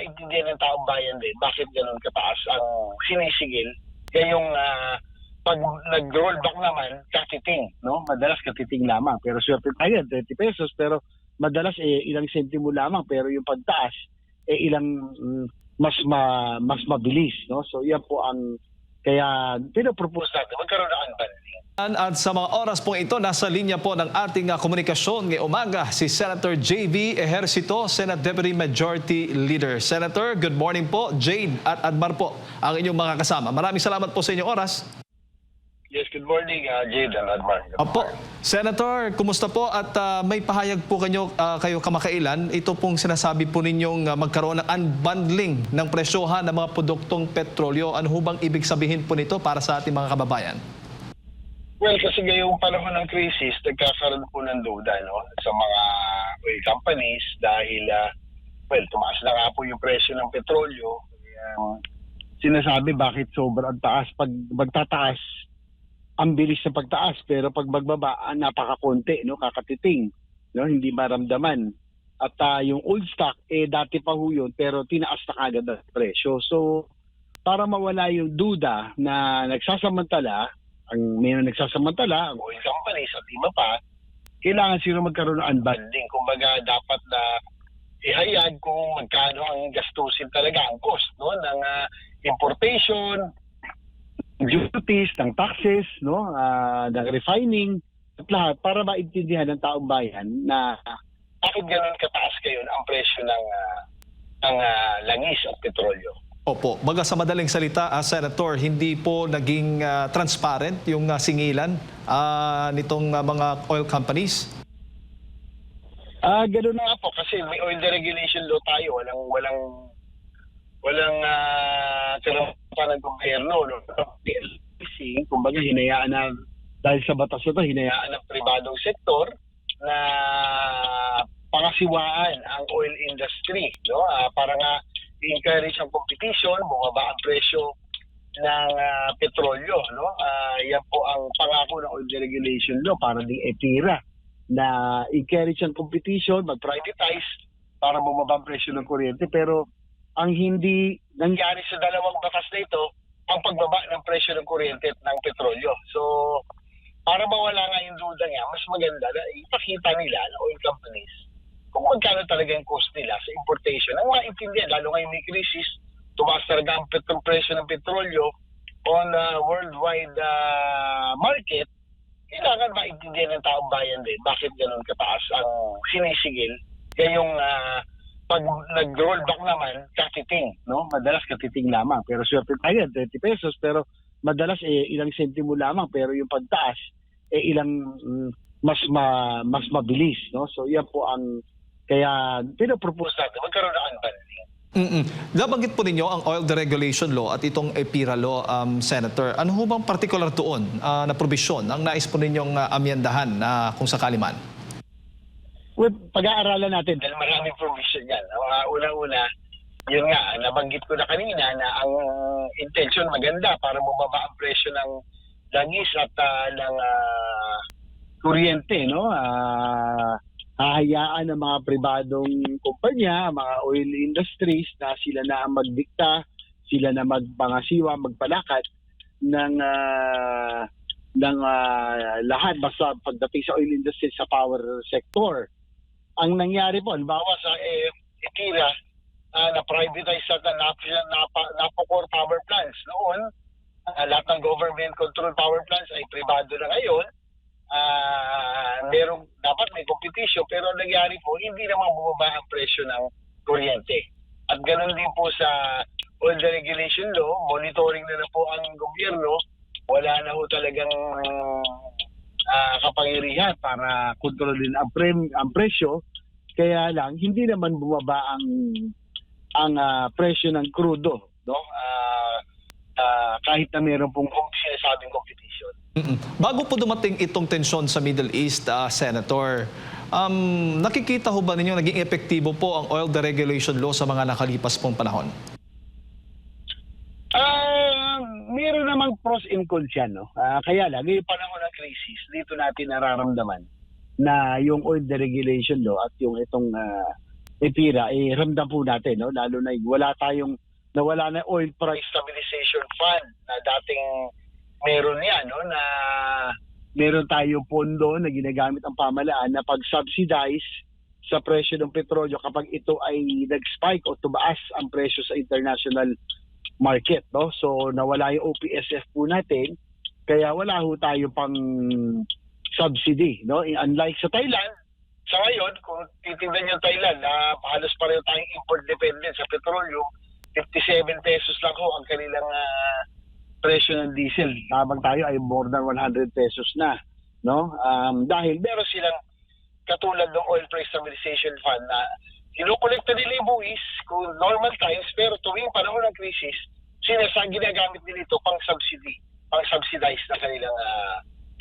maintindihan ng taong bayan din bakit ganun kataas ang sinisigil. Yung pag nag-rollback naman, katiting, no? Madalas katiting lamang. Pero swerte tayo, 30 pesos. Pero madalas ilang sentimo lamang. Pero yung pagtaas, ilang mas mabilis, no? So yan po ang kaya pinopropose natin, magkaroon ng unbundling. At sa mga oras po ito, nasa linya po ng ating komunikasyon ngayong umaga si Senator J.V. Ejercito, Senate Deputy Majority Leader. Senator, good morning po. Jade at Admar po ang inyong mga kasama. Maraming salamat po sa inyong oras. Yes, good morning, Jade and Admar. Opo. Senator, kumusta po at may pahayag po kayo kamakailan. Ito pong sinasabi po ninyong magkaroon ng unbundling ng presyohan ng mga produktong petrolyo. Ano ho bang ibig sabihin po nito para sa ating mga kababayan? Well, kasi ngayong panahon ng krisis, nagkakaroon po ng duda, no, sa mga oil companies dahil, tumaas na nga po yung presyo ng petrolyo. Sinasabi bakit sobrang taas. Pag magtataas, ang bilis sa pagtaas, pero pag magbaba, napakakonti, no, kakatiting, no, hindi maramdaman. At yung old stock, dati pa ho yun, pero tinaas na kagad ang presyo. So, para mawala yung duda na nagsasamantala, ang oil companies at iba pa, kailangan sila magkaroon ng unbundling. Kumbaga, dapat na ihayag kung magkano ang gastusin talaga, ang cost, no, ng importation, duties, ng taxes, no, ng refining, at lahat para maintindihan ng taong bayan na bakit ganun kataas ngayon ang presyo ng langis at petrolyo. Opo, baga sa madaling salita, Senator, hindi po naging transparent yung singilan nitong mga oil companies? Ganoon na nga po kasi may oil deregulation law tayo, walang karapatan ng gobyerno, no? PLC, kumbaga hinayaan na, dahil sa batas ito, hinayaan ng pribadong sektor na pangasiwaan ang oil industry, no? Para nga i-encourage ang competition, bumaba ang presyo ng petrolyo, no? Yan po ang pangako ng oil deregulation law para ding EPIRA na encourage ang competition, mag-privatize para bumaba ang presyo ng kuryente. Pero ang hindi nangyari sa dalawang batas na ito, ang pagbaba ng presyo ng kuryente at ng petrolyo. So, para mawala nga yung duda nga, mas maganda na ipakita nila ng oil companies kung magkano talaga yung cost nila sa importation. Ang maintindihan, lalo ngayon may krisis, tumaas talaga ang presyo ng petrolyo on worldwide market, kailangan maintindihan ng taong bayan din bakit ganun kataas ang sinisigil. Yung pag nag-rollback naman, katiting, no? Madalas katiting lamang. Pero swerte tayo, 30 pesos. Pero madalas ilang sentimo lamang. Pero yung pagtaas, ilang mas mabilis, no? So yan po ang kaya pinopropose natin, magkaroon ng unbundling. Nabanggit po ninyo ang oil deregulation law at itong EPIRA law, Senator. Ano ho bang particular doon na probisyon ang nais po ninyong amyendahan kung sakali man? Well, pag-aaralan natin dahil maraming provision yan. Una-una, yun nga, nabanggit ko na kanina na ang intention maganda para bumaba ang presyo ng langis at ng kuryente, no? Hahayaan ng mga pribadong kumpanya, mga oil industries na sila na ang magdikta, sila na magpangasiwa, magpalakad ng lahat basta pagdating sa oil industry sa power sector. Ang nangyari po, halimbawa sa EPIRA, na-privatize sa NAPOCOR power plants. Noon, lahat ng government-controlled power plants ay privado na ngayon. Dapat may competition, pero ang nangyari po, hindi naman bumaba ang presyo ng kuryente. At ganoon din po sa oil deregulation law, monitoring na po ang gobyerno, wala na po talagang kapangyarihan para kontrolin ang presyo, kaya lang hindi naman bumaba ang presyo ng crudo, no? Kahit na meron pong sinasabing competition. Bago po dumating itong tensyon sa Middle East, Senator, nakikita ho ba ninyo naging epektibo po ang oil deregulation law sa mga nakalipas pong panahon? Meron namang pros and cons yan, no? Kaya lang, yung panahon ng crisis, dito natin nararamdaman na yung oil deregulation law at yung itong pira, ramdam po natin, no? Lalo na nawala na oil price Stabilization Fund na dating meron yan, no, na meron tayong pondo na ginagamit ang pamahalaan na pag-subsidize sa presyo ng petrolyo kapag ito ay nag-spike o tumaas ang presyo sa international market, no? So nawala yung OPSF po natin, kaya wala ho tayo pang subsidy, no? Unlike sa Thailand, sa ngayon, kung titignan yung Thailand, halos pareho tayong import dependent sa petrolyo, 57 pesos lang ho ang kanilang presyo ng diesel. habang tayo ay more than 100 pesos na, no? Dahil Meron silang katulad ng Oil Price Stabilization Fund na kinukolekta nila yung buwis kung normal times, pero tuwing panahon ng krisis, ginagamit nila ito pang-subsidize na kanilang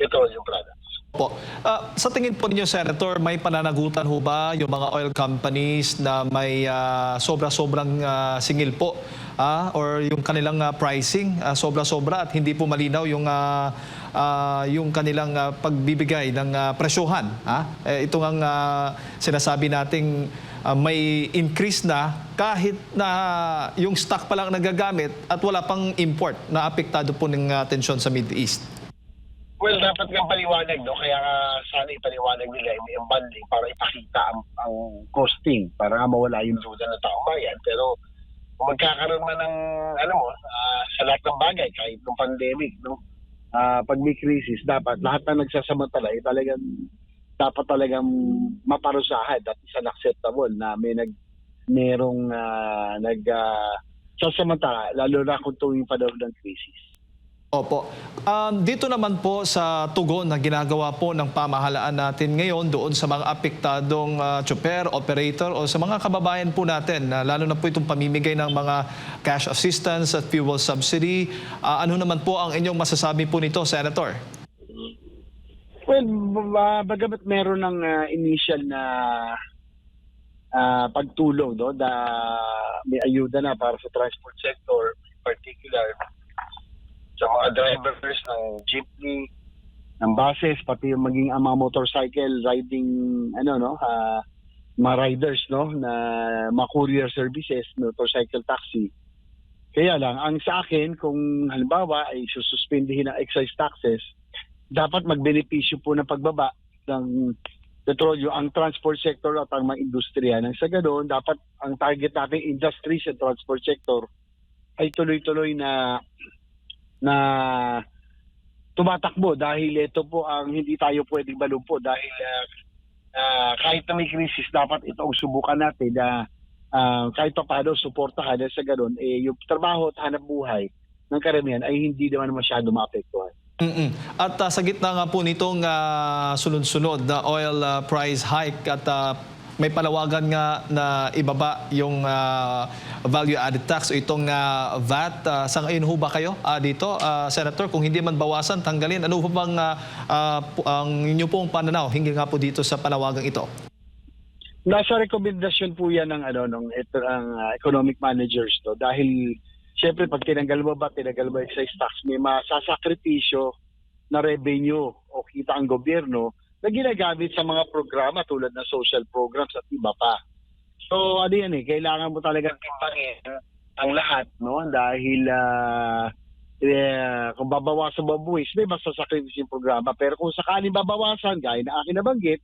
petroleum products. Po. Sa tingin po ninyo, Senator, may pananagutan ho ba yung mga oil companies na may sobra-sobrang singil po or yung kanilang pricing sobra-sobra at hindi po malinaw yung kanilang pagbibigay ng presyohan? Ito ang sinasabi nating may increase na kahit na yung stock pa lang nagagamit at wala pang import na apektado po ng tensyon sa Middle East. Well, dapat nga paliwanag, no? Kaya sana ipaliwanag nila yung unbundling para ipakita ang costing, para nga mawala yung duda ng taong bayan. Pero kung magkakaroon man ng, sa lahat ng bagay, kahit ng pandemic, no? Pag may crisis, dapat lahat na nagsasamantala, dapat talagang maparusahan at is unacceptable na merong nagsasamantala, lalo na kung tuwing panahon ng crisis. Opo. Dito naman po sa tugon na ginagawa po ng pamahalaan natin ngayon doon sa mga apektadong tsuper, operator o sa mga kababayan po natin, lalo na po itong pamimigay ng mga cash assistance at fuel subsidy. Ano naman po ang inyong masasabi po nito, Senator? Well, bagamat meron ng initial na pagtulong, no, na may ayuda na para sa transport sector, in particular sa mga drivers ng jeepney, ng buses, pati yung maging mga motorcycle riding, mga riders, no, na mga courier services, motorcycle taxi. Kaya lang, ang sa akin, kung halimbawa ay sususpindihin ang excise taxes, dapat magbenepisyo po ng pagbaba ng petrolyo ang transport sector at ang mga industriya. Nang sa ganoon, dapat ang target natin industry sa transport sector ay tuloy-tuloy na tumatakbo dahil ito po ang hindi tayo pwedeng malumpo dahil kahit na may krisis, dapat ito ang subukan natin na kahit pa paano suportahan sa ganoon, yung trabaho at hanap buhay ng karamihan ay hindi naman masyado maapektuhan. At sa gitna nga po nitong sunod-sunod na oil price hike at may palawagan nga na ibaba yung value added tax o itong VAT. Sa ngayon ho ba kayo dito, Senator? Kung hindi man bawasan, tanggalin. Ano ho bang ang inyo pong pananaw hinggil nga po dito sa panawagang ito? Nasa rekomendasyon po yan ng economic managers, no? Dahil siyempre pag tinanggal mo excise tax, may masasakripisyo na revenue o kita ang gobyerno na ginagamit sa mga programa tulad ng social programs at iba pa. So kailangan mo talagang timbangin ang lahat, no? Dahil kung babawasan mo buwis, may masasakripisyo yung programa. Pero kung sakaling babawasan, gaya na akin nabanggit,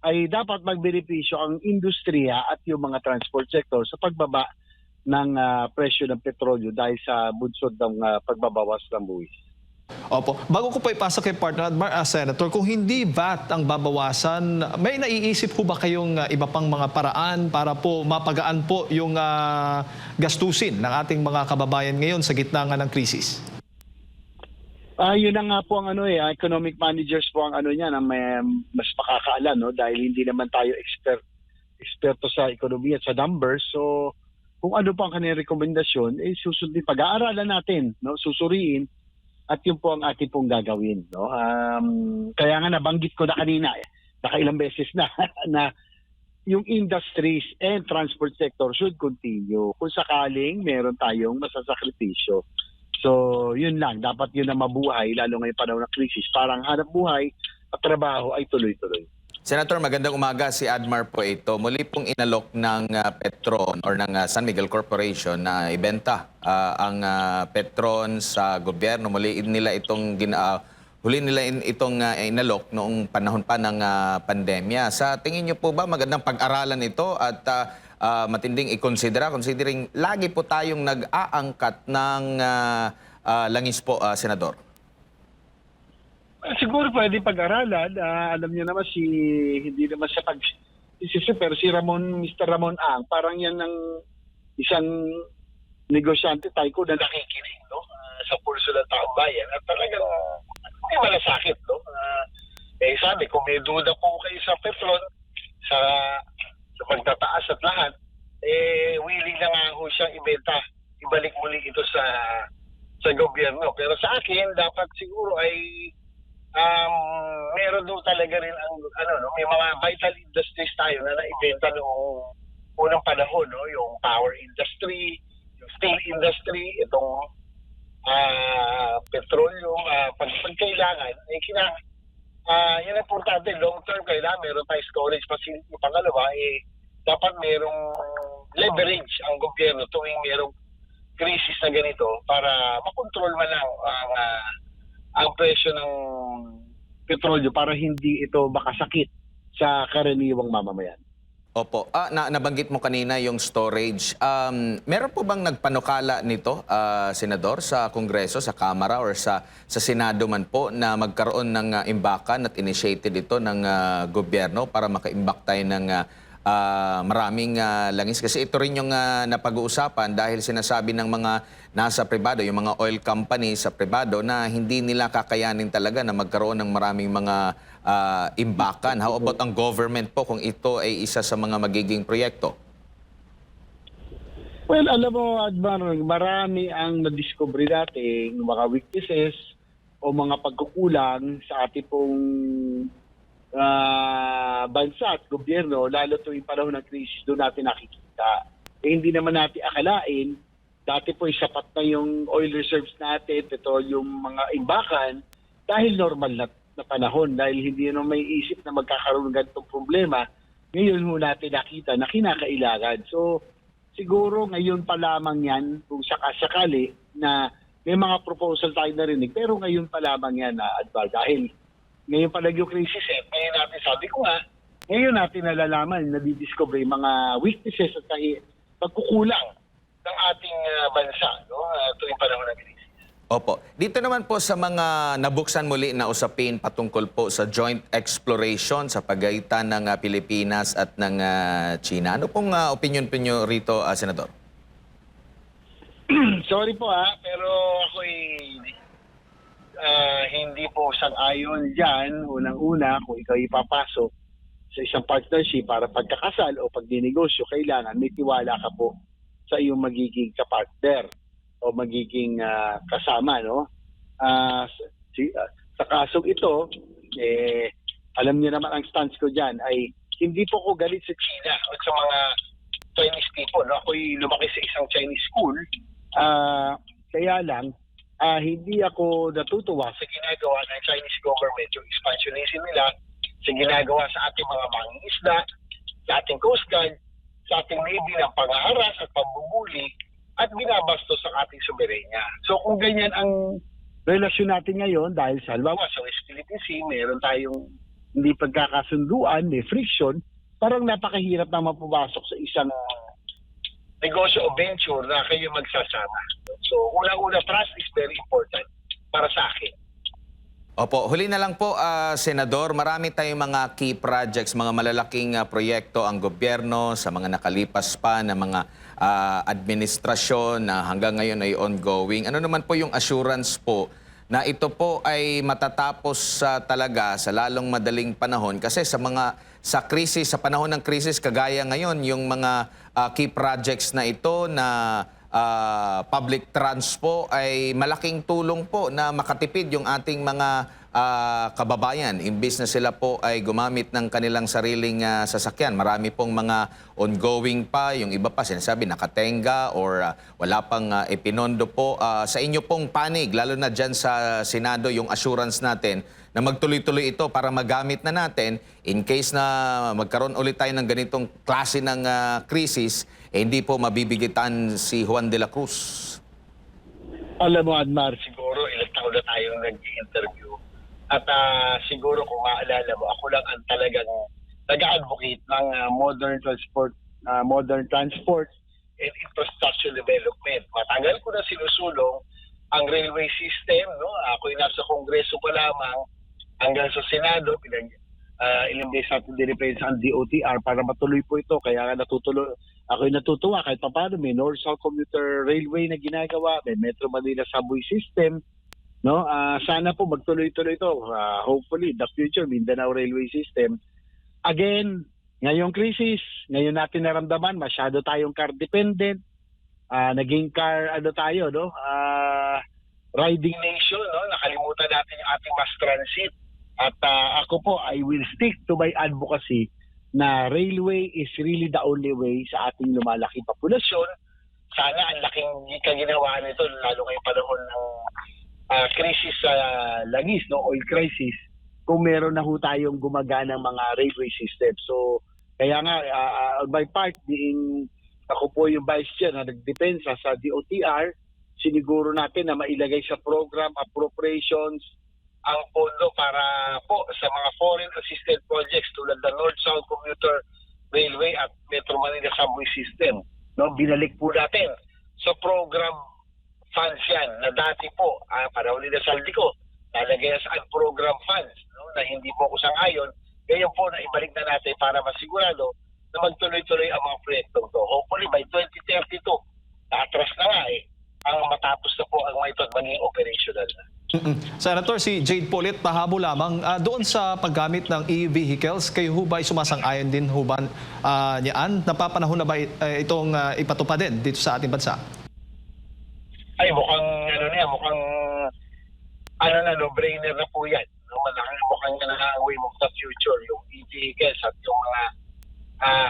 ay dapat magbenepisyo ang industriya at yung mga transport sector sa pagbaba ng presyo ng petrolyo dahil sa bunsod ng pagbabawas ng buwis. Opo. Bago ko pa ipasok kay partner Senator, kung hindi VAT ang babawasan, may naiisip po ba kayong iba pang mga paraan para po mapagaan po yung gastusin ng ating mga kababayan ngayon sa gitna nga ng krisis? Yun na nga po ang economic managers po ang niya na may mas makakaalam, no, dahil hindi naman tayo eksperto sa ekonomiya at sa numbers. So kung ano po ang kanilang rekomendasyon, susundin, pag-aaralan natin, no, susuriin, at yun po ang ating pong gagawin, no. Kaya nga nabanggit ko na kanina, nakailang beses na na yung industries and transport sector should continue kung sakaling meron tayong masasakripisyo. So yun lang, dapat yun na mabuhay lalo ngayong panahon ng krisis, parang hanap buhay at trabaho ay tuloy-tuloy. Senator, magandang umaga. Si Admar po ito. Muli pong inalok ng Petron or ng San Miguel Corporation na ibenta ang Petron sa gobyerno. Huli nila itong inalok noong panahon pa ng pandemya. Sa tingin niyo po ba magandang pag-aralan ito at matinding considering lagi po tayong nag-aangkat ng langis po, Senador? Siguro pwede pag-aralan. Alam niyo naman hindi naman sa pero si Mr. Ramon Ang, parang yan ng isang negosyante tycoon na nakikinig, no? Sa pulso ng taong bayan. At talagang hindi malasakit, no? Sabi, kung may duda po kayo sa Petron, sa pagtataas at lahat, willing na nga ho siyang ibenta, ibalik muli ito sa gobyerno. Pero sa akin, dapat siguro ay meron doon talaga rin ang may mga vital industries tayo na naibenta noong unang panahon, no? Yung power industry, yung steel industry, itong petrolyo, pag kailangan, yan ang importante, long term kailangan meron tayong storage facility. Pangalawa, dapat merong leverage ang gobyerno tuwing merong crisis na ganito para makontrol man lang ang presyo ng petrolyo para hindi ito makasakit sa karaniwang mamamayan. Opo. Nabanggit mo kanina yung storage. Meron po bang nagpanukala nito, Senador, sa Kongreso, sa Kamara, or sa Senado man po na magkaroon ng imbakan at initiated ito ng gobyerno para makaimbak tayo ng maraming langis? Kasi ito rin yung napag-uusapan dahil sinasabi ng mga nasa pribado, yung mga oil company sa pribado na hindi nila kakayanin talaga na magkaroon ng maraming mga imbakan. How about ang government po kung ito ay isa sa mga magiging proyekto? Well, alam mo, Admar, marami ang nadiscovery natin mga weaknesses o mga pagkukulang sa ating pong bansa at gobyerno, lalo tuwing panahon ng krisis, doon natin nakikita. Hindi naman natin akalain, dati po sapat na yung oil reserves natin, petroleum, mga imbakan, dahil normal na panahon, dahil hindi naman may isip na magkakaroon ng ganitong problema. Ngayon ho natin nakita na kinakailangan. So, siguro ngayon pa lamang yan, kung sakasakali, na may mga proposal tayo narinig, pero ngayon pa lamang yan, Adval, dahil ngayon pa lang yung crisis ngayon natin, sabi ko nga, ngayon natin nalalaman, nadidiscover yung mga weaknesses at pagkukulang ng ating bansa, no? Tuwing panahon ng crisis. Opo. Dito naman po sa mga nabuksan muli na usapin patungkol po sa joint exploration sa pagitan ng Pilipinas at ng China. Ano pong opinion po nyo rito, Senador? Sorry po pero ako'y hindi po sang-ayon dyan. Unang-una, kung ikaw ipapasok sa isang partnership para pagkakasal o pagdinegosyo, kailangan may tiwala ka po sa iyong magiging kapartner o magiging kasama, no? Sa kasong ito, alam niyo naman ang stance ko dyan ay hindi po ko galit sa China at sa mga Chinese people, no? Ako'y lumaki sa isang Chinese school, kaya lang, hindi ako natutuwa sa ginagawa ng Chinese government, yung expansionism nila, sa ginagawa sa ating mga mangingisda, sa ating Coast Guard, sa ating Navy ng panghaharas at pambubuli, at binabastos ang ating soberenya. So kung ganyan ang relasyon natin ngayon, dahil sa halimbawa sa West Philippine Sea, meron tayong hindi pagkakasunduan, may friction, parang napakahirap na mapapasok sa isang negosyo o venture na kayo magsasama. So, una-una, trust is very important para sa akin. Opo, huli na lang po, Senador, marami tayong mga key projects, mga malalaking proyekto ang gobyerno sa mga nakalipas pa na mga administrasyon na hanggang ngayon ay ongoing. Ano naman po yung assurance po na ito po ay matatapos talaga sa lalong madaling panahon? Kasi sa krisis, sa panahon ng krisis kagaya ngayon, yung mga key projects na ito na public trans po ay malaking tulong po na makatipid yung ating mga kababayan, imbis na sila po ay gumamit ng kanilang sariling sasakyan. Marami pong mga ongoing pa, yung iba pa sinasabi nakatenga or wala pang ipinondo po. Sa inyo pong panig, lalo na dyan sa Senado, yung assurance natin na magtuloy-tuloy ito para magamit na natin in case na magkaroon ulit tayo ng ganitong klase ng krisis, hindi po mabibigitan si Juan de la Cruz. Alam mo, Admar, siguro ilang taon na tayong nag-interview. At siguro kung maalala mo, ako lang ang talagang nag-advocate ng modern transport and infrastructure development. Matagal ko na sinusulong ang railway system. No? Ako'y nasa Kongreso pa lamang hanggang sa Senado. Ilang beses natin dinipensa ang DOTR para matuloy po ito. Kaya ako'y natutuwa kahit paano may North-South Commuter Railway na ginagawa, may Metro Manila Subway System. No, sana po magtuloy-tuloy ito. Hopefully, the future Mindanao Railway System. Again, ngayong krisis, ngayon natin naramdaman, masyado tayong car dependent. Naging car tayo, no? Riding nation, no? Nakalimutan natin yung ating mass transit. At ako po, I will stick to my advocacy na railway is really the only way sa ating lumalaking populasyon. Sana ang laking kaginawaan nito, lalo ngayong panahon ng crisis sa langis, no, oil crisis, kung meron na ho tayong gumaganang mga railway system. So, kaya nga, on my part, ako po yung vice chair na nagdepensa sa DOTR, siniguro natin na mailagay sa program appropriations ang pondo para po sa mga foreign assisted projects tulad ng North-South Commuter Railway at Metro Manila Subway System. No, binalik po natin sa program funds yan na dati po, panahon nila Saldico, nalagay sa program funds, no, na hindi po ako sang-ayon. Ngayon po na ibalik na natin para masigurado na magtuloy-tuloy ang mga proyektong to. Hopefully by 2032, na-atras na nga ang matapos na po ang mga ito at maging operational na. Senator, si Jade Polit, pahabo lamang. Doon sa paggamit ng e-vehicles, kayo ho ba ay sumasang-ayon din ho ba niyaan? Napapanahon na ba itong ipatupad din dito sa ating bansa? Ay, mukhang no-brainer na po yan. No, mukhang way of the future, yung e-vehicles at yung mga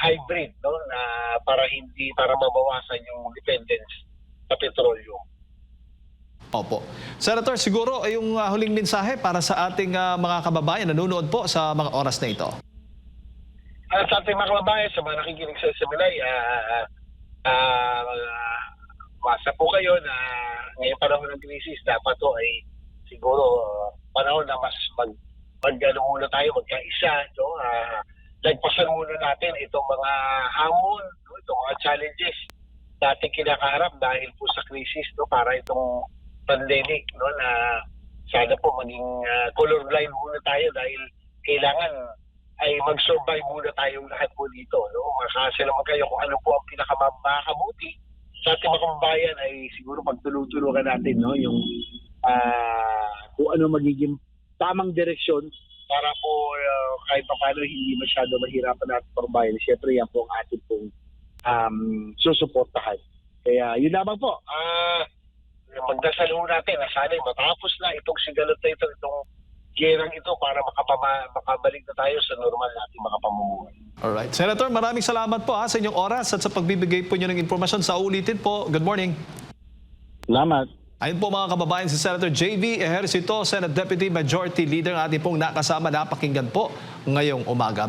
hybrid, no, na para mabawasan yung dependence sa petrolyo. Opo. Senator, siguro ay yung huling mensahe para sa ating mga kababayan na nanonood po sa mga oras na ito. Sa ating mga kababayan, sa mga nakikinig sa Seminay, masa po kayo na ngayong panahon ng krisis, dapat to ay siguro panahon na mas muna tayo, magkaisa. No? Lagpasan muna natin itong mga hamon, no? Itong mga challenges na ating kinakaharap dahil po sa krisis, no? Para itong pandemic, no? Na sana po maging colorblind muna tayo dahil kailangan ay mag-survive muna tayong lahat po dito. No? Makakasya naman kayo kung ano po ang pinakamakabuti sa ating mga kababayan ay siguro pagtulong-tulungan natin, no, yung kung ano magiging tamang direksyon para po kahit paano hindi masyado mahirapan natin kababayan. Siyempre yan po ang ating pong susuportahan. Kaya yun lamang po. Magdasal ho natin na sana matapos na itong sigalot na ito, itong gerang ito para makabalik na tayo sa normal nating mga pamumuhay. Alright. Senator, maraming salamat po sa inyong oras at sa pagbibigay po nyo ng impormasyon. Sa ulitin po, good morning. Salamat. Ayun po mga kababayan, si Senator JV Ejercito, Senate Deputy Majority Leader, ating pong nakasama, napakinggan po ngayong umaga.